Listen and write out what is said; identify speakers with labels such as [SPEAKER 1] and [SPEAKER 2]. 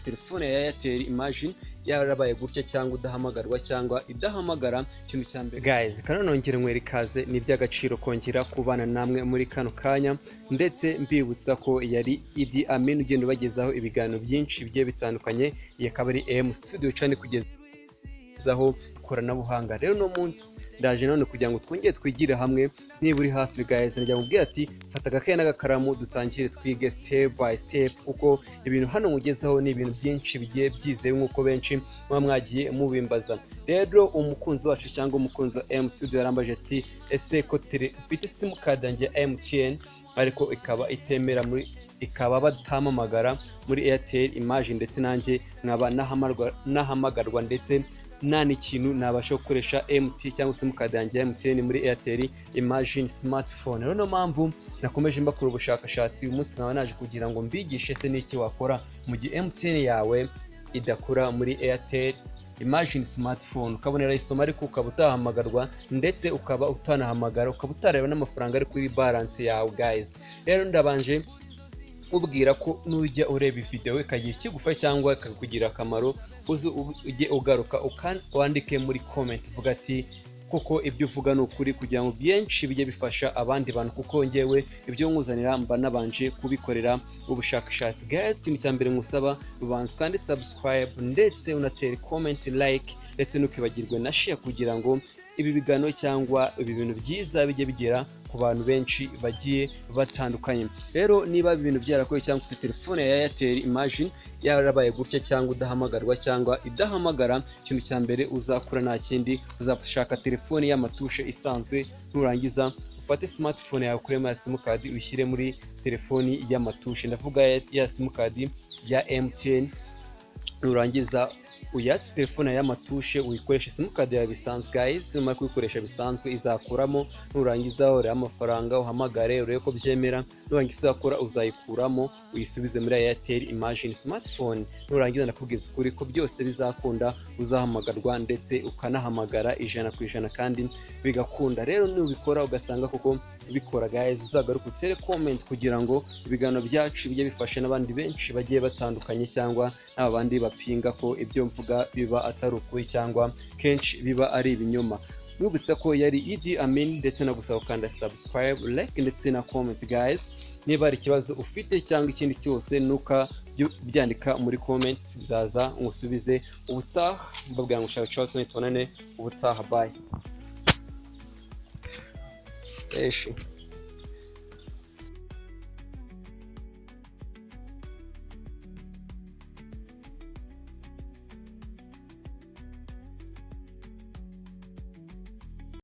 [SPEAKER 1] telefone ya Airtel imagine yarabaye gutya cyangwa udahamagarwa cyangwa idahamagara. Ikintu cya mbere guys, kanonongere mwere ikaze, ni by'agaciro kongera kubana namwe muri kano kanya, ndetse mbibutsa ko yari Idi Amin ugenda ubagezaho ibiganiro byinshi bigiye bitandukanye. Iyi akaba ari AM Studio cyane kugezaho ikoranabuhanga. Rero no munsi ndaje none kugira ngo twongere twigire hamwe. Niba uri hafi guys, njya mubwira ati fata agakaye n'agakaramu dutangire twige step by step, kuko ibintu hano mugezaho ni ibintu byinshi bigiye byizewe nk'uko benshi muba mwagiye mubimbaza. Rero umukunzi wacu cyangwa umukunzi wa AM Studio yarambaje ati ese ko ufite simukadi yanjye ya MTN ariko ikaba itemera ikaba batampamagara muri Airtel imagine, ndetse nanjye nkaba nahamagarwa ndetse nta n'ikintu nabasha gukoresha MT cyangwa simukadi yanjye ya MTN muri Airtel imagine smartphone. Rero no mpamvu nakomeje mbakora ubushakashatsi uyu munsi nkaba naje kugira ngo mbigishe se n'icyo wakora mu gihe MTN yawe idakora muri Airtel imagine smartphone, ukabonera isomo ariko ukaba utahamagarwa ndetse ukaba utanahamagara, ukaba utareba n'amafaranga ari kuri balance yawe guys. Rero ndabanje ubwira ko nujya ureba video ikagira ikigufa cyangwa ikakugira akamaro, ujye ugaruka wandike muri comment vuga ati kuko ibyo uvuga ni ukuri, kugira ngo byinshi bijye bifasha abandi bantu, kuko ngewe ibyo nkuzanira mba nabanje kubikorera ubushakashatsi guys. Ikintu cya mbere ngusaba ubanza kandi subscribe ndetse unatere comment, like ndetse ntukibagirwe na share, kugira ngo ibi biganiro cyangwa ibi bintu byiza bijye bigera ku bantu benshi bagiye batandukanye. Rero niba ibintu byarakoye cyangwa ufite telefone ya Airtel imagine yarabaye gutya cyangwa udahamagarwa cyangwa idahamagara, ikintu cya mbere uzakora nta kindi, uzashaka telefone y'amatushe isanzwe, nurangiza ufate smartphone yawe ukuremo ya simukadi ushyire muri telefoni y'amatushe, ndavuga ya simukadi ya MTN. Nurangiza uyatse telefone y'amatushe uyikoresha simukadi yawe bisanzwe guys. Numara kuyikoresha bisanzwe izakuramo, nurangiza urebe amafaranga uhamagare urebe ko byemera, nurangiza uzakora uzayikuramo uyisubize muri Airtel imagine smartphone. Nurangiza ndakubwiza ukuri ko byose bizakunda, uzahamagarwa ndetse ukanahamagara 100% kandi bigakunda. Rero nubikora ugasanga koko bikora guys, uzagaruka utere comment kugira ngo ibiganiro byacu bijye bifasha n'abandi benshi bagiye batandukanye, cyangwa n'abandi bapinga ko ibyo mvuga biba atari ukuri cyangwa kenshi biba ari ibinyoma. Mwibutsa ko yari Idi Amin, ndetse no gusaba ukanda subscribe, like ndetse na comment guys. Niba hari ikibazo ufite cyangwa ikindi cyose nuka byandika muri comment, bizaza ngusubize ubutaha. Mbabwira ngo shaka cyo tubonane ubutaha, bye.